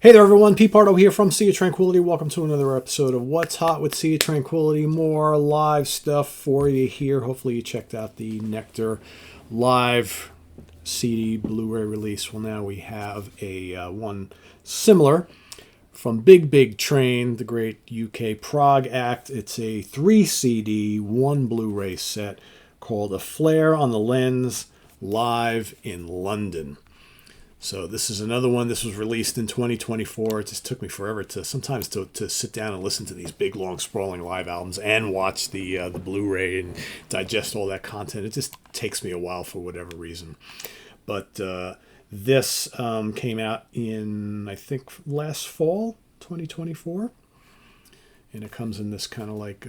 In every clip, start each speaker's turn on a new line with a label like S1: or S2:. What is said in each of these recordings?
S1: Hey there, everyone. Pete Pardo here from Sea of Tranquility. Welcome to another episode of What's Hot with Sea of Tranquility. More live stuff for you here. Hopefully you checked out the Nectar live CD Blu-ray release. Well, now we have a one similar from Big Big Train, the great UK prog act. It's a 3 CD, 1 Blu-ray set called A Flare on the Lens Live in London. So this is another one. This was released in 2024. It just took me forever to sit down and listen to these big, long, sprawling live albums and watch the Blu-ray and digest all that content. It just takes me a while for whatever reason. But this came out in, I think, last fall, 2024. And it comes in this kind of like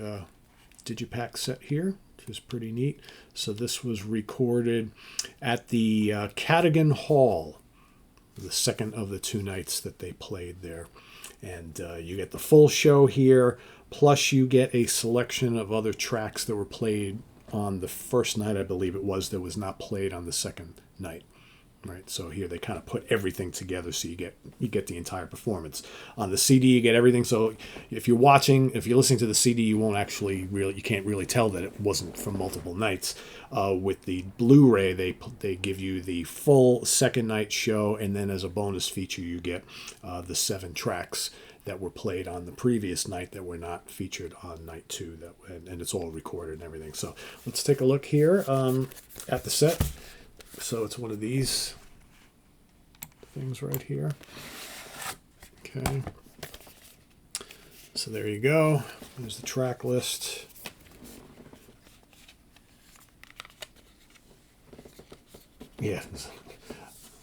S1: digipack set here, which is pretty neat. So this was recorded at the Cadogan Hall, the second of the two nights that they played there. And you get the full show here, plus you get a selection of other tracks that were played on the first night, I believe it was, that was not played on the second night. Right, so here they kind of put everything together, so you get the entire performance. On the CD, you get everything. So if you're listening to the CD, you can't really tell that it wasn't from multiple nights. With the Blu-ray, they give you the full second night show, and then as a bonus feature, you get the 7 tracks that were played on the previous night that were not featured on night 2. And it's all recorded and everything. So let's take a look here at the set. So it's one of these things right here. Okay. So there you go. There's the track list. Yeah, there's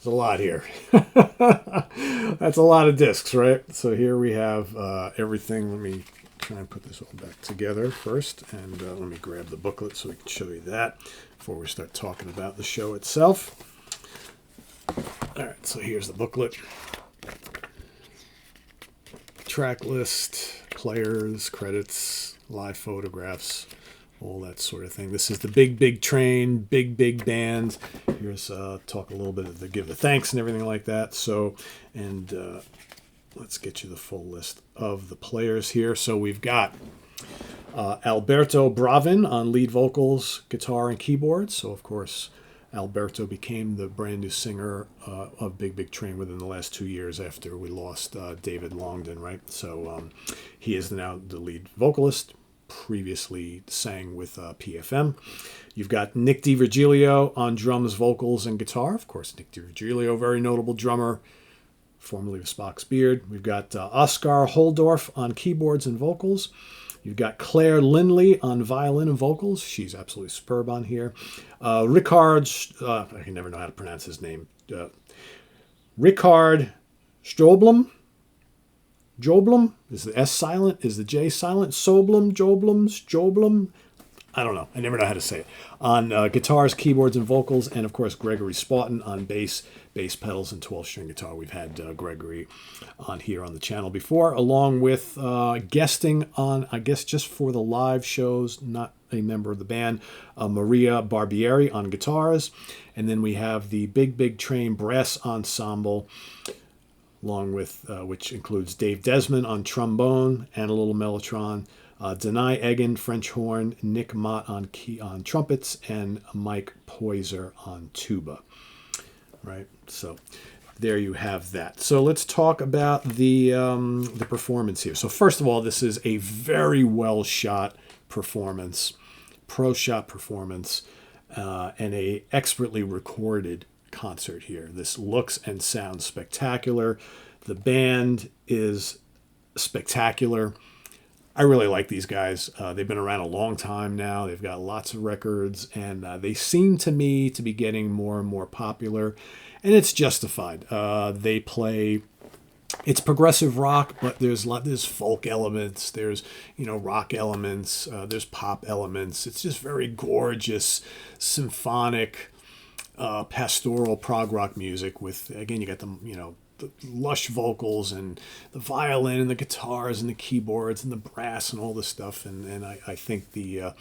S1: a lot here. That's a lot of discs, right? So here we have everything. Let me try and put this all back together first. And let me grab the booklet so we can show you that before we start talking about the show itself. All right, so here's the booklet. Track list, players, credits, live photographs, all that sort of thing. This is the Big Big Train, big band. Here's talk a little bit of give the thanks and everything like that. So, and let's get you the full list of the players here. So we've got Alberto Bravin on lead vocals, guitar, and keyboards. So, of course, Alberto became the brand new singer of Big Big Train within the last 2 years after we lost David Longdon, right? So he is now the lead vocalist, previously sang with PFM. You've got Nick DiVirgilio on drums, vocals, and guitar. Of course, Nick DiVirgilio, very notable drummer, formerly of Spock's Beard. We've got Oscar Holdorf on keyboards and vocals. You've got Claire Lindley on violin and vocals. She's absolutely superb on here. Richard, I can never know how to pronounce his name. Richard Stroblum. Joblum? Is the S silent? Is the J silent? Joblum? I don't know. I never know how to say it. On guitars, keyboards, and vocals. And, of course, Gregory Spaughton on bass pedals, and 12-string guitar. We've had Gregory on here on the channel before, along with guesting on, I guess, just for the live shows, not a member of the band, Maria Barbieri on guitars. And then we have the Big Big Train Brass Ensemble, along with, which includes Dave Desmond on trombone and a little mellotron, Denai Egan, French horn, Nick Mott on trumpets, and Mike Poyser on tuba. Right, so there you have that. So let's talk about the performance here. So first of all, this is a very well shot performance, pro shot performance, and a expertly recorded concert here. This looks and sounds spectacular. The band is spectacular. I really like these guys. They've been around a long time now. They've got lots of records, and they seem to me to be getting more and more popular, and it's justified. They play. It's progressive rock, but there's folk elements. There's rock elements. There's pop elements. It's just very gorgeous, symphonic, pastoral prog rock music. With again, you got the lush vocals and the violin and the guitars and the keyboards and the brass and all this stuff. And I think the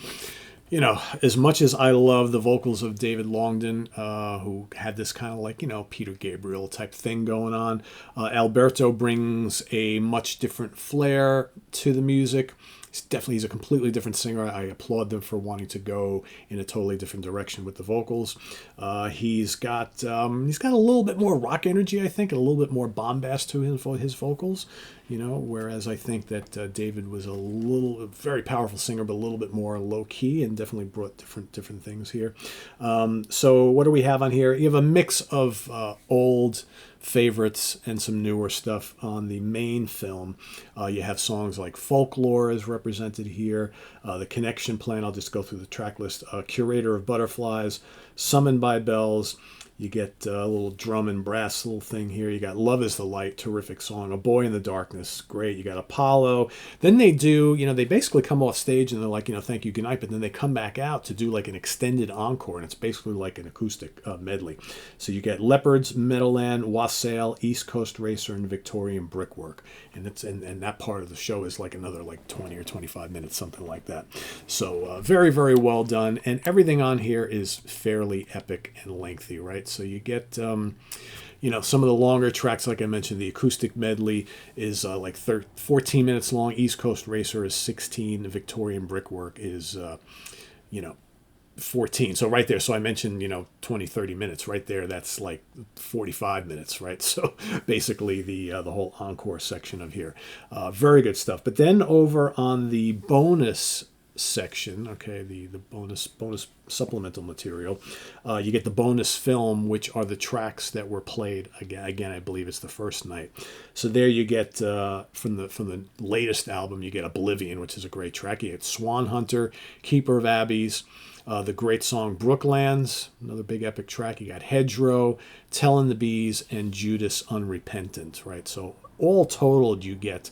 S1: As much as I love the vocals of David Longdon, who had this kind of like, Peter Gabriel type thing going on, Alberto brings a much different flair to the music. He's a completely different singer. I applaud them for wanting to go in a totally different direction with the vocals. He's got a little bit more rock energy, I think, and a little bit more bombast to his vocals. Whereas I think that David was a very powerful singer, but a little bit more low key, and definitely brought different things here. So what do we have on here? You have a mix of old favorites and some newer stuff on the main film. You have songs like Folklore is represented here, The Connection Plan, I'll just go through the track list, Curator of Butterflies, Summoned by Bells. You get a little drum and brass little thing here. You got Love is the Light, terrific song. A Boy in the Darkness, great. You got Apollo. Then they do, they basically come off stage and they're like, thank you, good night. But then they come back out to do like an extended encore, and it's basically like an acoustic medley. So you get Leopards, Meadowland, Wassail, East Coast Racer, and Victorian Brickwork. And and that part of the show is like another like 20 or 25 minutes, something like that. So very, very well done. And everything on here is fairly epic and lengthy, right? So you get, some of the longer tracks, like I mentioned, the acoustic medley is 14 minutes long. East Coast Racer is 16. Victorian Brickwork is, 14. So right there, so I mentioned, 20, 30 minutes right there. That's like 45 minutes, right? So basically the whole encore section of here. Very good stuff. But then over on the bonus section, okay, the bonus supplemental material, you get the bonus film, which are the tracks that were played again. I believe it's the first night. So there you get from the latest album, you get Oblivion, which is a great track. You get Swan Hunter, Keeper of Abbeys, the great song Brooklands, another big epic track. You got Hedgerow, Tellin' the Bees, and Judas Unrepentant, right? So all totaled, you get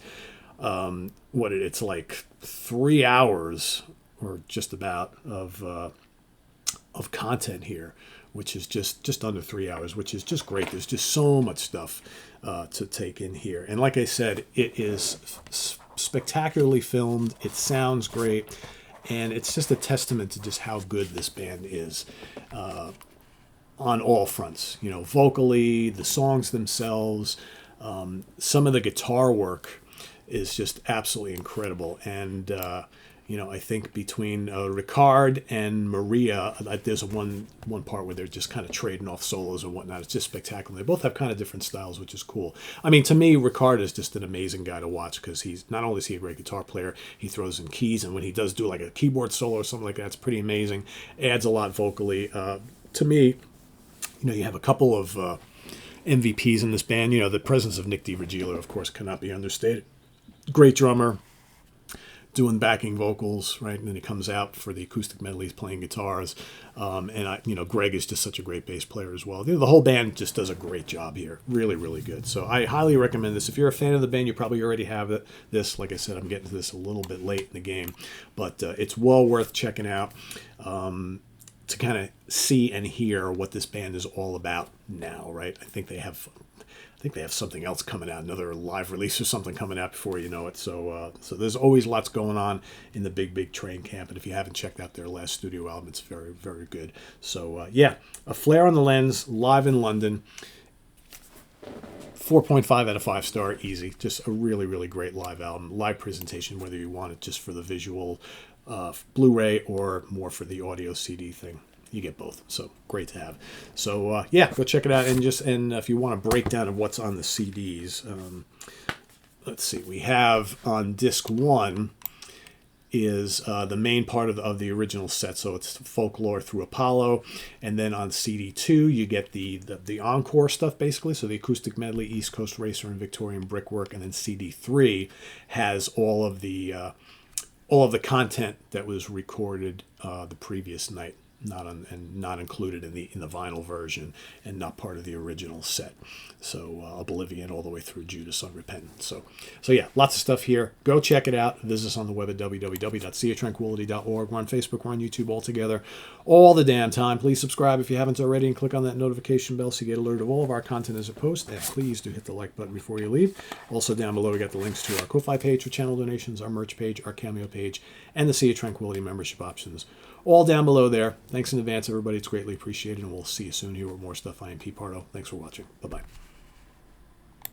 S1: it's like 3 hours or just about of content here, which is just under 3 hours, which is just great. There's just so much stuff to take in here. And like I said, it is spectacularly filmed. It sounds great. And it's just a testament to just how good this band is on all fronts. Vocally, the songs themselves, some of the guitar work is just absolutely incredible. And, I think between Ricard and Maria, there's one part where they're just kind of trading off solos and whatnot. It's just spectacular. They both have kind of different styles, which is cool. I mean, to me, Ricard is just an amazing guy to watch because he's not only is he a great guitar player, he throws in keys, and when he does do like a keyboard solo or something like that, it's pretty amazing. Adds a lot vocally. To me, you have a couple of MVPs in this band. The presence of Nick DiVirgilio, of course, cannot be understated. Great drummer, doing backing vocals, right? And then he comes out for the acoustic medleys playing guitars. Greg is just such a great bass player as well. The whole band just does a great job here. Really, really good. So I highly recommend this. If you're a fan of the band, you probably already have this. Like I said, I'm getting to this a little bit late in the game, but it's well worth checking out to kind of see and hear what this band is all about now, right? I think they have something else coming out, another live release or something coming out before you know it. So there's always lots going on in the Big Train Camp. And if you haven't checked out their last studio album, it's very, very good. So A Flare on the Lens, live in London. 4.5 out of 5 star, easy. Just a really, really great live album, live presentation, whether you want it just for the visual Blu-ray or more for the audio CD thing. You get both, so great to have. So go check it out. And if you want a breakdown of what's on the CDs, let's see. We have on disc 1 is the main part of the original set, so it's Folklore through Apollo, and then on CD 2 you get the encore stuff basically. So the acoustic medley, East Coast Racer, and Victorian Brickwork, and then CD 3 has all of the content that was recorded the previous night. not included in the vinyl version, and not part of the original set. So Oblivion all the way through Judas Unrepentant. So yeah, lots of stuff here. Go check it out. Visit us on the web at www.seatranquility.org. We're on Facebook, we're on YouTube all together, all the damn time. Please subscribe if you haven't already, and click on that notification bell so you get alerted of all of our content as it posts. And please do hit the like button before you leave. Also down below we got the links to our Ko-Fi page for channel donations, our merch page, our Cameo page, and the Sea of Tranquility membership options. All down below there. Thanks in advance, everybody. It's greatly appreciated, and we'll see you soon here with more stuff. I am Pete Pardo. Thanks for watching. Bye-bye.